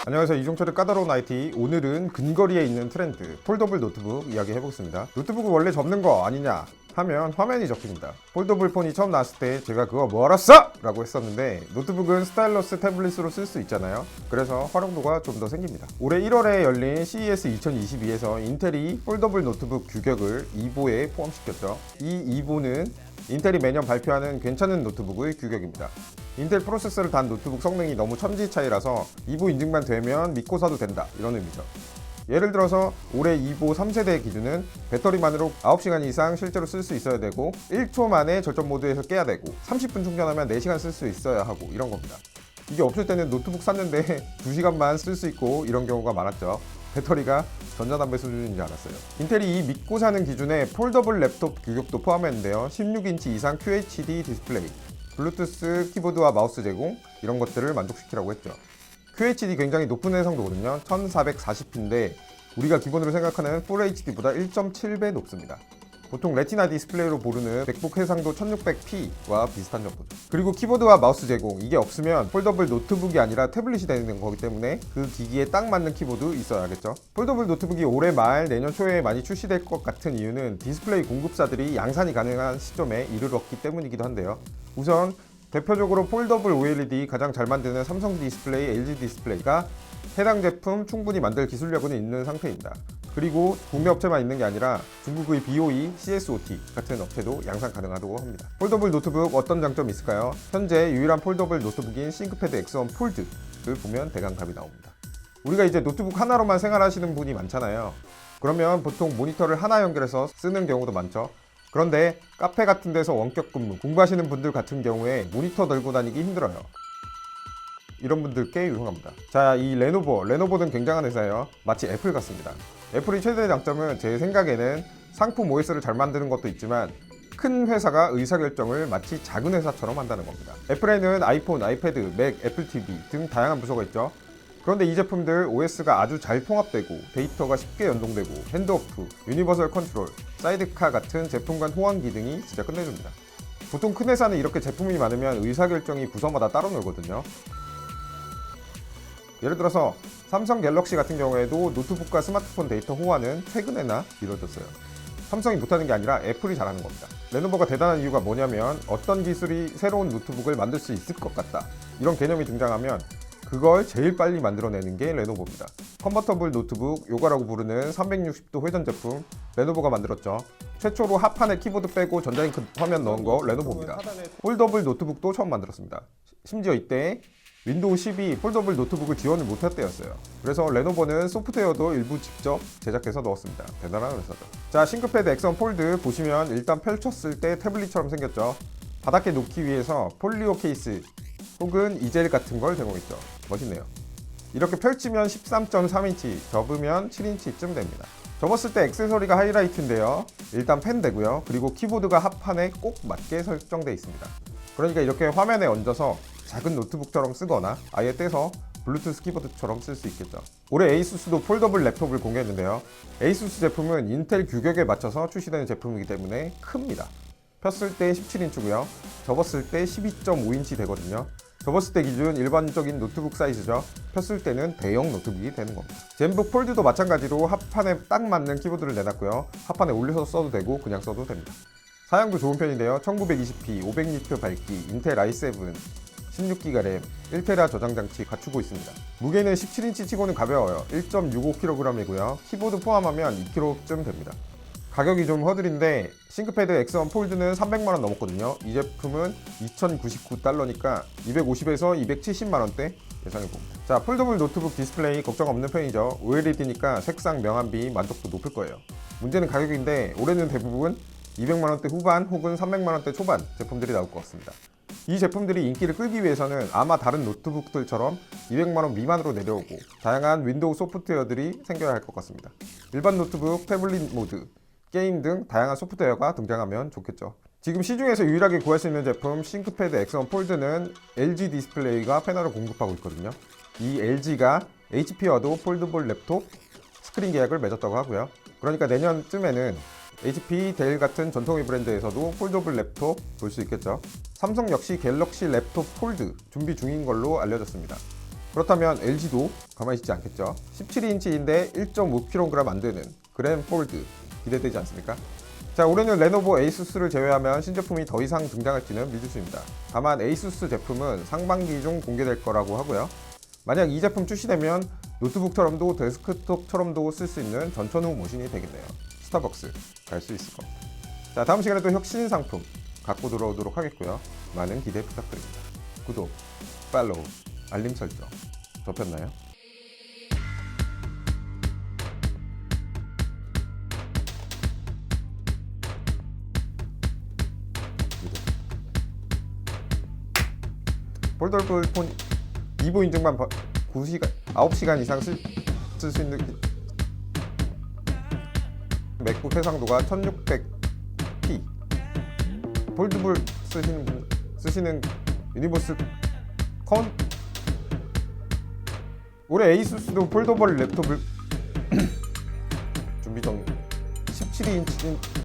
안녕하세요. 이종철의 까다로운 IT. 오늘은 근거리에 있는 트렌드 폴더블 노트북 이야기 해보겠습니다. 노트북은 원래 접는 거 아니냐 하면 화면이 접힙니다. 폴더블 폰이 처음 나왔을 때 제가 그거 뭐하러 써? 라고 했었는데 노트북은 스타일러스 태블릿으로 쓸 수 있잖아요. 그래서 활용도가 좀 더 생깁니다. 올해 1월에 열린 CES 2022에서 인텔이 폴더블 노트북 규격을 2보에 포함시켰죠. 이 2보는 인텔이 매년 발표하는 괜찮은 노트북의 규격입니다. 인텔 프로세서를 단 노트북 성능이 너무 천지 차이라서 2보 인증만 되면 믿고 사도 된다, 이런 의미죠. 예를 들어서 올해 2보 3세대 기준은 배터리만으로 9시간 이상 실제로 쓸 수 있어야 되고 1초 만에 절전 모드에서 깨야 되고 30분 충전하면 4시간 쓸 수 있어야 하고 이런 겁니다. 이게 없을 때는 노트북 샀는데 2시간만 쓸 수 있고 이런 경우가 많았죠. 배터리가 전자담배 수준인 줄 알았어요. 인텔이 이 믿고 사는 기준에 폴더블 랩톱 규격도 포함했는데요. 16인치 이상 QHD 디스플레이, 블루투스 키보드와 마우스 제공, 이런 것들을 만족시키라고 했죠. QHD 굉장히 높은 해상도거든요. 1440p인데 우리가 기본으로 생각하는 FHD보다 1.7배 높습니다. 보통 레티나 디스플레이로 고르는 맥북 해상도 1600p와 비슷한 정도죠. 그리고 키보드와 마우스 제공, 이게 없으면 폴더블 노트북이 아니라 태블릿이 되는 거기 때문에 그 기기에 딱 맞는 키보드 있어야겠죠. 폴더블 노트북이 올해 말 내년 초에 많이 출시될 것 같은 이유는 디스플레이 공급사들이 양산이 가능한 시점에 이르렀기 때문이기도 한데요. 우선 대표적으로 폴더블 OLED 가장 잘 만드는 삼성 디스플레이, LG 디스플레이가 해당 제품 충분히 만들 기술력은 있는 상태입니다. 그리고 국내 업체만 있는 게 아니라 중국의 BOE, CSOT 같은 업체도 양산 가능하다고 합니다. 폴더블 노트북 어떤 장점이 있을까요? 현재 유일한 폴더블 노트북인 싱크패드 X1 폴드를 보면 대강 답이 나옵니다. 우리가 이제 노트북 하나로만 생활하시는 분이 많잖아요. 그러면 보통 모니터를 하나 연결해서 쓰는 경우도 많죠. 그런데 카페 같은 데서 원격 근무, 공부하시는 분들 같은 경우에 모니터 들고 다니기 힘들어요. 이런 분들께 유용합니다. 자, 이 레노버는 굉장한 회사예요. 마치 애플 같습니다. 애플의 최대 장점은 제 생각에는 상품 OS를 잘 만드는 것도 있지만 큰 회사가 의사결정을 마치 작은 회사처럼 한다는 겁니다. 애플에는 아이폰, 아이패드, 맥, 애플 TV 등 다양한 부서가 있죠. 그런데 이 제품들 OS가 아주 잘 통합되고 데이터가 쉽게 연동되고 핸드오프, 유니버설 컨트롤, 사이드카 같은 제품 간 호환 기능이 진짜 끝내줍니다. 보통 큰 회사는 이렇게 제품이 많으면 의사결정이 부서마다 따로 놀거든요. 예를 들어서 삼성 갤럭시 같은 경우에도 노트북과 스마트폰 데이터 호환은 최근에나 이루어졌어요. 삼성이 못하는 게 아니라 애플이 잘하는 겁니다. 레노버가 대단한 이유가 뭐냐면 어떤 기술이 새로운 노트북을 만들 수 있을 것 같다, 이런 개념이 등장하면 그걸 제일 빨리 만들어내는 게 레노버입니다. 컨버터블 노트북, 요가라고 부르는 360도 회전 제품 레노버가 만들었죠. 최초로 합판에 키보드 빼고 전자잉크 화면 넣은 거 레노버입니다. 폴더블 노트북도 처음 만들었습니다. 심지어 이때 윈도우 12 폴더블 노트북을 지원을 못할 때였어요. 그래서 레노버는 소프트웨어도 일부 직접 제작해서 넣었습니다. 대단한 회사죠. 자, 싱크패드 X1 폴드 보시면 일단 펼쳤을 때 태블릿처럼 생겼죠. 바닥에 놓기 위해서 폴리오 케이스 혹은 이젤 같은 걸 제공했죠. 멋있네요. 이렇게 펼치면 13.3인치, 접으면 7인치쯤 됩니다. 접었을 때 액세서리가 하이라이트인데요. 일단 펜 되고요. 그리고 키보드가 합판에 꼭 맞게 설정되어 있습니다. 그러니까 이렇게 화면에 얹어서 작은 노트북처럼 쓰거나 아예 떼서 블루투스 키보드처럼 쓸 수 있겠죠. 올해 에이수스도 폴더블 랩톱을 공개했는데요. 에이수스 제품은 인텔 규격에 맞춰서 출시되는 제품이기 때문에 큽니다. 폈을 때 17인치고요. 접었을 때 12.5인치 되거든요. 접었을 때 기준 일반적인 노트북 사이즈죠. 폈을 때는 대형 노트북이 되는 겁니다. 젠북 폴드도 마찬가지로 합판에 딱 맞는 키보드를 내놨고요. 합판에 올려서 써도 되고 그냥 써도 됩니다. 사양도 좋은 편인데요. 1920p, 500니트 밝기, 인텔 i7, 16기가 램, 1테라 저장 장치 갖추고 있습니다. 무게는 17인치 치고는 가벼워요. 1.65kg이고요. 키보드 포함하면 2kg쯤 됩니다. 가격이 좀 허들인데 싱크패드 X1 폴드는 300만원 넘었거든요. 이 제품은 2099달러니까 250에서 270만원대 예상해봅니다. 자, 폴더블 노트북 디스플레이 걱정 없는 편이죠. OLED니까 색상 명암비 만족도 높을 거예요. 문제는 가격인데 올해는 대부분 200만원대 후반 혹은 300만원대 초반 제품들이 나올 것 같습니다. 이 제품들이 인기를 끌기 위해서는 아마 다른 노트북들처럼 200만원 미만으로 내려오고 다양한 윈도우 소프트웨어들이 생겨야 할 것 같습니다. 일반 노트북, 태블릿 모드, 게임 등 다양한 소프트웨어가 등장하면 좋겠죠. 지금 시중에서 유일하게 구할 수 있는 제품 싱크패드 X1 폴드는 LG 디스플레이가 패널을 공급하고 있거든요. 이 LG가 HP와도 폴더블 랩톱 스크린 계약을 맺었다고 하고요. 그러니까 내년쯤에는 HP, 델 같은 전통의 브랜드에서도 폴더블 랩톱 볼 수 있겠죠. 삼성 역시 갤럭시 랩톱 폴드 준비 중인 걸로 알려졌습니다. 그렇다면 LG도 가만히 있지 않겠죠. 17인치인데 1.5kg 안 되는 그램 폴드 기대되지 않습니까? 자, 올해는 레노버 에이수스를 제외하면 신제품이 더 이상 등장할지는 미지수입니다. 다만 에이수스 제품은 상반기 중 공개될 거라고 하고요. 만약 이 제품 출시되면 노트북처럼도 데스크톱처럼도 쓸 수 있는 전천후 모신이 되겠네요. 스타벅스 갈 수 있을 겁니다. 자, 다음 시간에도 혁신 상품 갖고 돌아오도록 하겠고요. 많은 기대 부탁드립니다. 구독, 팔로우, 알림 설정 접혔나요? 폴더블 폰 2부 인증만 9시간 이상 쓸 수 있는 맥북 해상도가 1600p 폴더블 쓰시는 유니버스 컨 올해 에이수스도 폴더블 랩톱을 준비 중 17인치